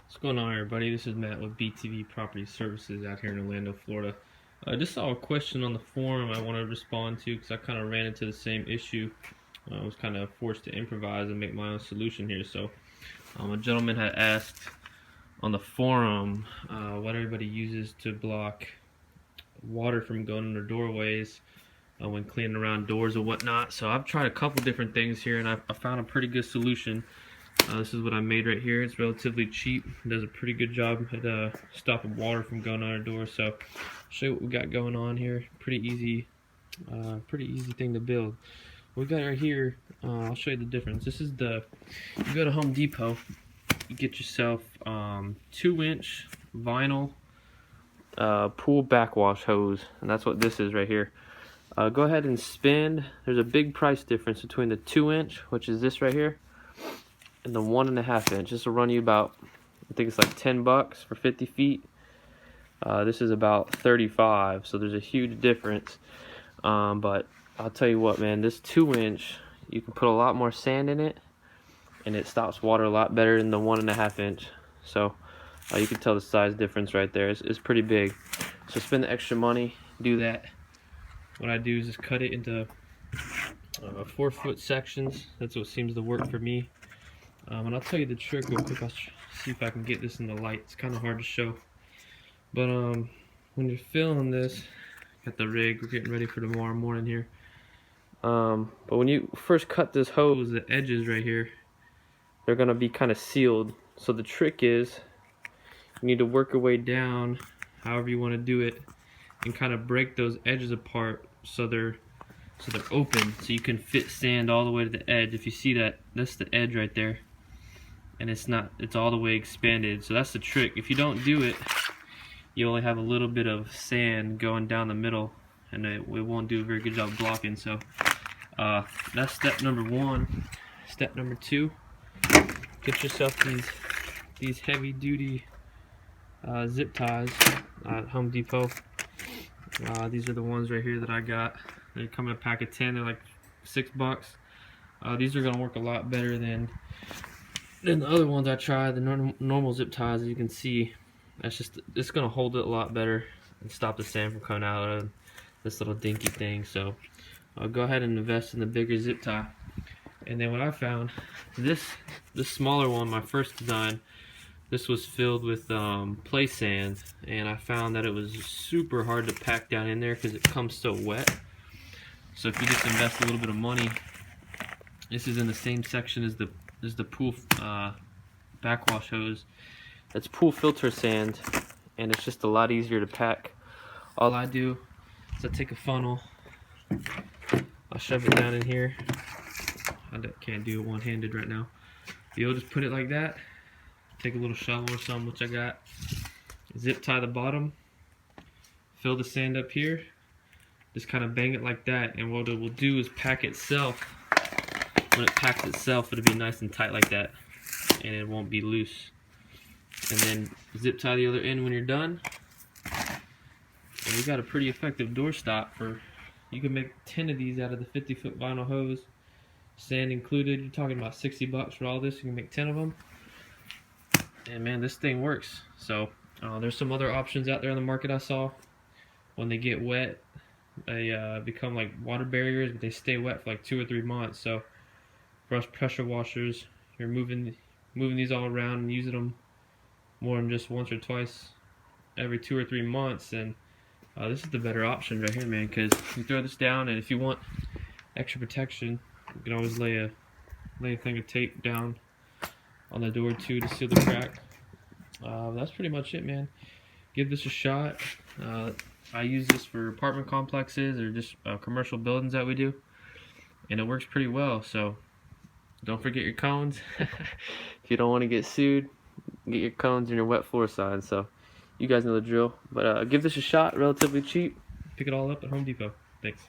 What's going on, everybody? This is Matt with BTV Property Services out here in Orlando, Florida. I just saw a question on the forum I want to respond to because I kind of ran into the same issue. I was kind of forced to improvise and make my own solution here. So a gentleman had asked on the forum what everybody uses to block water from going in their doorways when cleaning around doors or whatnot. So I've tried a couple different things here, and I found a pretty good solution. This is what I made right here. It's relatively cheap. It does a pretty good job at stopping water from going on our door. So I'll show you what we got going on here. Pretty easy thing to build. What we got right here, I'll show you the difference. This is you go to Home Depot, you get yourself 2-inch vinyl pool backwash hose, and that's what this is right here. Go ahead and spend. There's a big price difference between the 2-inch, which is this right here, and the 1.5-inch. This will run you about, I think it's like $10 for 50 feet. This is about 35, so there's a huge difference. But I'll tell you what, man, this 2-inch, you can put a lot more sand in it, and it stops water a lot better than the 1.5-inch. So you can tell the size difference right there. It's pretty big. So spend the extra money, do that. What I do is just cut it into 4-foot sections. That's what seems to work for me. And I'll tell you the trick real quick. I'll see if I can get this in the light. It's kind of hard to show. But when you're filling this, got the rig, we're getting ready for tomorrow morning here. But when you first cut this hose, the edges right here, they're going to be kind of sealed. So the trick is, you need to work your way down, however you want to do it, and kind of break those edges apart so they're open, so you can fit sand all the way to the edge. If you see that, that's the edge right there, and it's all the way expanded. So that's the trick. If you don't do it, you only have a little bit of sand going down the middle, and it won't do a very good job blocking. So that's step number 1. Step number 2, get yourself these heavy duty zip ties at Home Depot. These are the ones right here that I got. They come in a pack of 10. They're like $6. These are gonna work a lot better than the other ones I tried. The normal zip ties, as you can see, it's gonna hold it a lot better and stop the sand from coming out of this little dinky thing. So I'll go ahead and invest in the bigger zip tie. And then what I found, this smaller one, my first design, this was filled with play sand, and I found that it was super hard to pack down in there because it comes so wet. So if you just invest a little bit of money, this is in the same section as the pool backwash hose. That's pool filter sand, and it's just a lot easier to pack. All I do is I take a funnel, I'll shove it down in here. I can't do it one-handed right now. You'll just put it like that. Take a little shovel or something, which I got. Zip tie the bottom. Fill the sand up here. Just kind of bang it like that, and what it will do is pack itself. When it packs itself, it'll be nice and tight like that, and it won't be loose. And then zip tie the other end when you're done. And we got a pretty effective doorstop you can make 10 of these out of the 50-foot vinyl hose, sand included. You're talking about $60 for all this. You can make 10 of them. And man, this thing works. So there's some other options out there on the market I saw. When they get wet, they become like water barriers, but they stay wet for like 2 or 3 months. So for us pressure washers, you're moving these all around and using them more than just once or twice every 2 or 3 months. And this is the better option right here, man, because you throw this down, and if you want extra protection, you can always lay a thing of tape down on the door too to seal the crack. That's pretty much it, man. Give this a shot. I use this for apartment complexes or just commercial buildings that we do, and it works pretty well. So don't forget your cones. If you don't want to get sued, get your cones and your wet floor signs. So you guys know the drill. But give this a shot. Relatively cheap. Pick it all up at Home Depot. Thanks.